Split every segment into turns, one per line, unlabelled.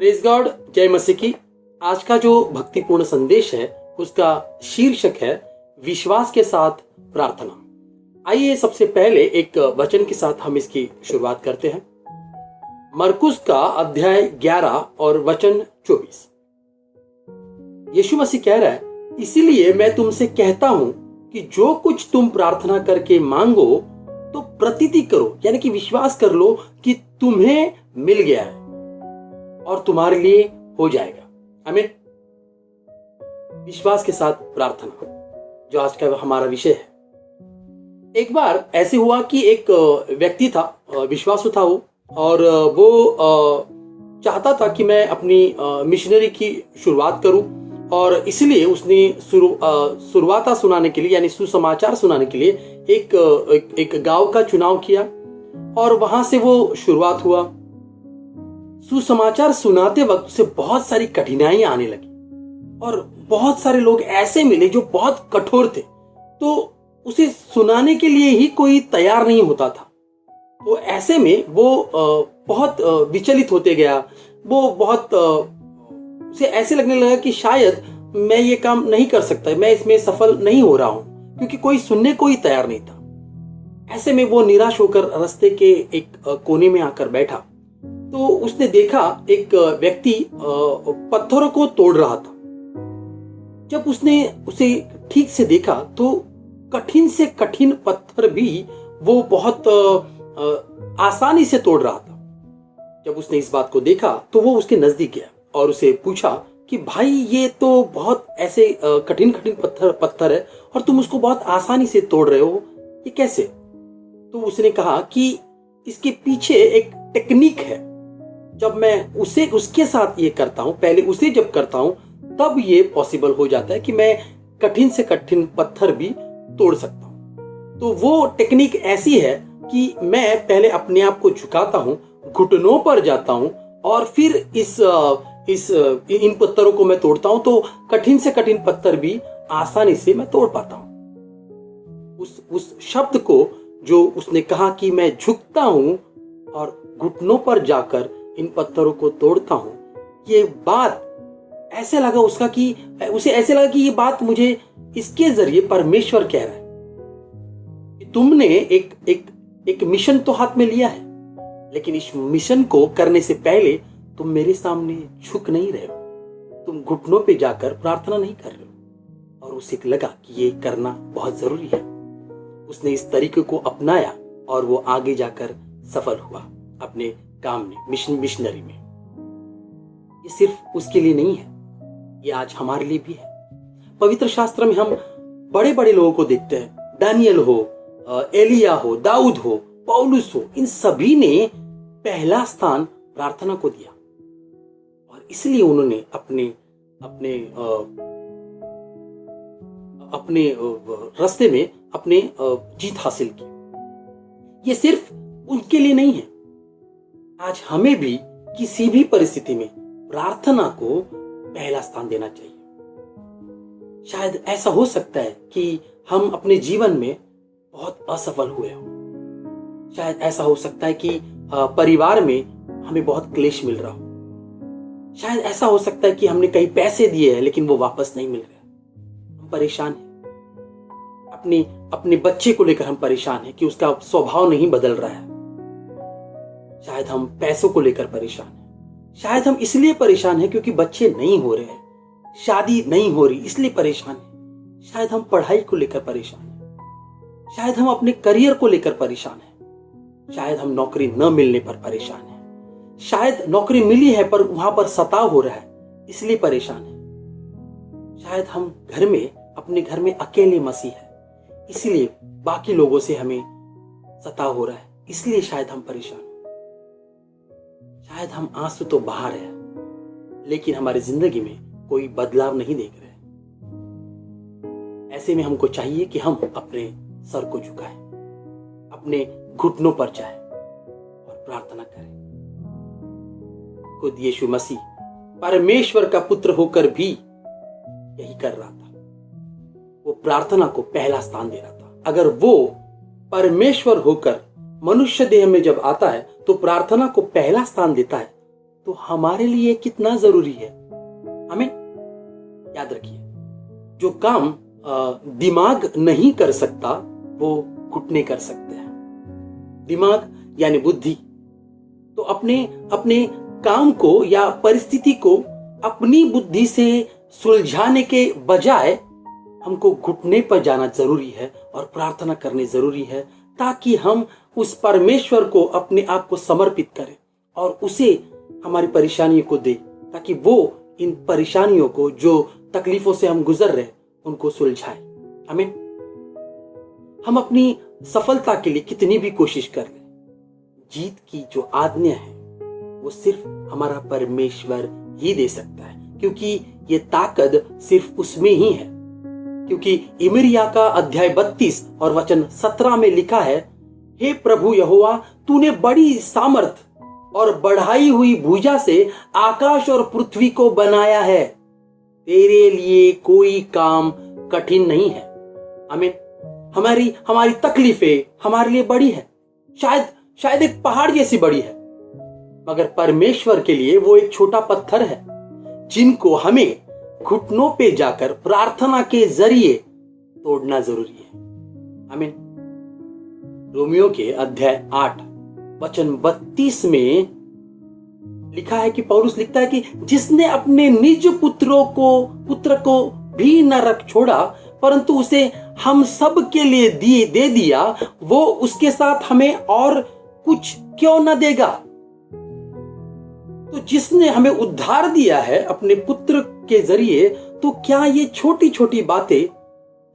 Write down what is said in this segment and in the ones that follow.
Praise God, जय मसीह की। आज का जो भक्तिपूर्ण संदेश है उसका शीर्षक है विश्वास के साथ प्रार्थना। आइए सबसे पहले एक वचन के साथ हम इसकी शुरुआत करते हैं। मरकुस का अध्याय 11 और वचन 24। यीशु मसीह कह रहा है, इसीलिए मैं तुमसे कहता हूं कि जो कुछ तुम प्रार्थना करके मांगो तो प्रतीति करो, यानी कि विश्वास कर लो कि तुम्हें मिल गया है और तुम्हारे लिए हो जाएगा। आमीन। विश्वास के साथ प्रार्थना जो आज का हमारा विषय है। एक बार ऐसे हुआ कि एक व्यक्ति था, विश्वासु था वो, और वो चाहता था कि मैं अपनी मिशनरी की शुरुआत करूं, और इसलिए उसने शुरुआत सुनाने के लिए, यानी सुसमाचार सुनाने के लिए एक गांव का चुनाव किया, और वहां से वो शुरुआत हुआ। सुसमाचार सुनाते वक्त उसे बहुत सारी कठिनाइयां आने लगी और बहुत सारे लोग ऐसे मिले जो बहुत कठोर थे, तो उसे सुनाने के लिए ही कोई तैयार नहीं होता था। तो ऐसे में वो बहुत विचलित होते गया। वो बहुत उसे ऐसे लगने लगा कि शायद मैं ये काम नहीं कर सकता, मैं इसमें सफल नहीं हो रहा हूं, क्योंकि कोई सुनने को ही तैयार नहीं था। ऐसे में वो निराश होकर रास्ते के एक कोने में आकर बैठा, तो उसने देखा एक व्यक्ति पत्थरों को तोड़ रहा था। जब उसने उसे ठीक से देखा तो कठिन से कठिन पत्थर भी वो बहुत आसानी से तोड़ रहा था। जब उसने इस बात को देखा तो वो उसके नजदीक गया और उसे पूछा कि भाई, ये तो बहुत ऐसे कठिन कठिन पत्थर है और तुम उसको बहुत आसानी से तोड़ रहे हो, ये कैसे? तो उसने कहा कि इसके पीछे एक टेक्निक है। जब मैं उसके साथ ये करता हूं, पहले उसे जब करता हूं, तब ये पॉसिबल हो जाता है कि मैं कठिन से कठिन पत्थर भी तोड़ सकता हूं। तो वो टेक्निक ऐसी है कि मैं पहले अपने आप को झुकाता हूं, घुटनों पर जाता हूं, और फिर इन पत्थरों को मैं तोड़ता हूं, तो कठिन से कठिन पत्थर भी आसानी से मैं तोड़ पाता हूं। उस शब्द को जो उसने कहा कि मैं झुकता हूं और घुटनों पर जाकर इन पत्थरों को तोड़ता हूं, ये बात ऐसे लगा उसे ऐसे लगा कि ये बात मुझे इसके जरिए परमेश्वर कह रहा है कि तुमने एक मिशन तो हाथ में लिया है, लेकिन इस मिशन को करने से पहले तुम मेरे सामने झुक नहीं रहे हो, तुम घुटनों पे जाकर प्रार्थना नहीं कर रहे हो। और उसे लगा कि ये करना बहुत जरूरी है। उसने इस तरीके को अपनाया और वो आगे जाकर सफल हुआ अपने काम में, मिशनरी में। ये सिर्फ उसके लिए नहीं है, ये आज हमारे लिए भी है। पवित्र शास्त्र में हम बड़े बड़े लोगों को देखते हैं, दानियल हो, एलिया हो, दाऊद हो, पौलुस हो, इन सभी ने पहला स्थान प्रार्थना को दिया, और इसलिए उन्होंने अपने रास्ते में अपने जीत हासिल की। ये सिर्फ उनके लिए नहीं है, आज हमें भी किसी भी परिस्थिति में प्रार्थना को पहला स्थान देना चाहिए। शायद ऐसा हो सकता है कि हम अपने जीवन में बहुत असफल हुए हो। शायद ऐसा हो सकता है कि परिवार में हमें बहुत क्लेश मिल रहा हो। शायद ऐसा हो सकता है कि हमने कई पैसे दिए हैं लेकिन वो वापस नहीं मिल रहे, हम परेशान हैं। अपने बच्चे को लेकर हम परेशान हैं कि उसका स्वभाव नहीं बदल रहा है। शायद हम पैसों को लेकर परेशान हैं। शायद हम इसलिए परेशान हैं क्योंकि बच्चे नहीं हो रहे हैं, शादी नहीं हो रही, इसलिए परेशान हैं। शायद हम पढ़ाई को लेकर परेशान हैं। शायद हम अपने करियर को लेकर परेशान हैं। शायद हम नौकरी न मिलने पर परेशान हैं। शायद नौकरी मिली है पर वहां पर सताव हो रहा है, इसलिए परेशान हैं। शायद हम अपने घर में अकेले मसीह है, इसलिए बाकी लोगों से हमें सताव हो रहा है, इसलिए शायद हम परेशान हैं। शायद हम आंसू तो बाहर है लेकिन हमारी जिंदगी में कोई बदलाव नहीं देख रहे। ऐसे में हमको चाहिए कि हम अपने सर को झुकाएं, अपने घुटनों पर जाएं और प्रार्थना करें। खुद यीशु मसीह परमेश्वर का पुत्र होकर भी यही कर रहा था। वो प्रार्थना को पहला स्थान दे रहा था। अगर वो परमेश्वर होकर मनुष्य देह में जब आता है तो प्रार्थना को पहला स्थान देता है, तो हमारे लिए कितना जरूरी है। हमें याद रखिए, जो काम दिमाग नहीं कर सकता वो घुटने कर सकते हैं। दिमाग यानी बुद्धि तो अपने अपने काम को या परिस्थिति को अपनी बुद्धि से सुलझाने के बजाय हमको घुटने पर जाना जरूरी है और प्रार्थना करनी जरूरी है, ताकि हम उस परमेश्वर को अपने आप को समर्पित करें और उसे हमारी परेशानियों को दे, ताकि वो इन परेशानियों को, जो तकलीफों से हम गुजर रहे, उनको सुलझाए। आमीन। हम अपनी सफलता के लिए कितनी भी कोशिश कर लें, जीत की जो आज्ञा है वो सिर्फ हमारा परमेश्वर ही दे सकता है, क्योंकि ये ताकत सिर्फ उसमें ही है। क्योंकि इमिरिया का अध्याय 32 और वचन 17 में लिखा है, हे प्रभु यहोवा, तूने बड़ी सामर्थ और बढ़ाई हुई भुजा से आकाश और पृथ्वी को बनाया है, तेरे लिए कोई काम कठिन नहीं है। आमीन। हमारी हमारी तकलीफें हमारे लिए बड़ी है, शायद एक पहाड़ जैसी बड़ी है, मगर परमेश्वर के लिए वो एक छोटा पत्थर है, जिनको हमें घुटनों पे जाकर प्रार्थना के जरिए तोड़ना जरूरी है। आमीन। रोमियो के अध्याय 8 वचन 32 में लिखा है कि पौलुस लिखता है कि जिसने अपने निज पुत्र को भी न रख छोड़ा, परंतु उसे हम सब के लिए दे दिया, वो उसके साथ हमें और कुछ क्यों न देगा। तो जिसने हमें उद्धार दिया है अपने पुत्र के जरिए, तो क्या ये छोटी छोटी बातें,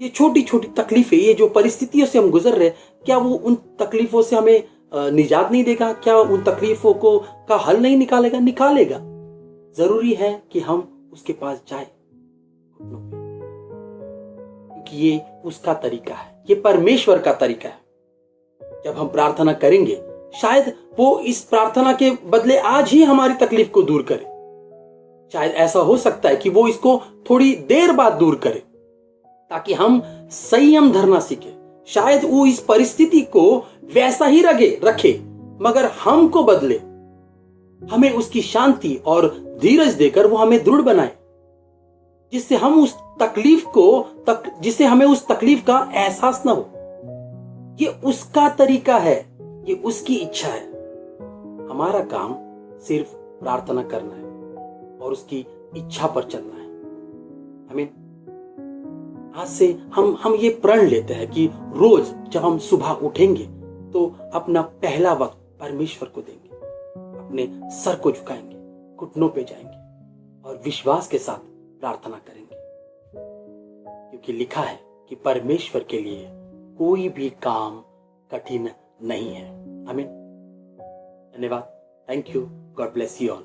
ये छोटी छोटी तकलीफें, ये जो परिस्थितियों से हम गुजर रहे, क्या वो उन तकलीफों से हमें निजात नहीं देगा? क्या उन तकलीफों को का हल नहीं निकालेगा? निकालेगा। जरूरी है कि हम उसके पास जाए, क्योंकि ये उसका तरीका है, ये परमेश्वर का तरीका है। जब हम प्रार्थना करेंगे, शायद वो इस प्रार्थना के बदले आज ही हमारी तकलीफ को दूर करे। शायद ऐसा हो सकता है कि वो इसको थोड़ी देर बाद दूर करे, ताकि हम संयम धरना सीखे। शायद वो इस परिस्थिति को वैसा ही रखे, मगर हमको बदले, हमें उसकी शांति और धीरज देकर वो हमें दृढ़ बनाए, जिससे हम उस जिससे हमें उस तकलीफ का एहसास ना हो। ये उसका तरीका है, ये उसकी इच्छा है। हमारा काम सिर्फ प्रार्थना करना है और उसकी इच्छा पर चलना है। आमीन। आज से हम ये प्रण लेते हैं कि रोज जब हम सुबह उठेंगे तो अपना पहला वक्त परमेश्वर को देंगे, अपने सर को झुकाएंगे, घुटनों पे जाएंगे और विश्वास के साथ प्रार्थना करेंगे, क्योंकि लिखा है कि परमेश्वर के लिए कोई भी काम कठिन नहीं है। आमीन। धन्यवाद। Thank you. God bless you all.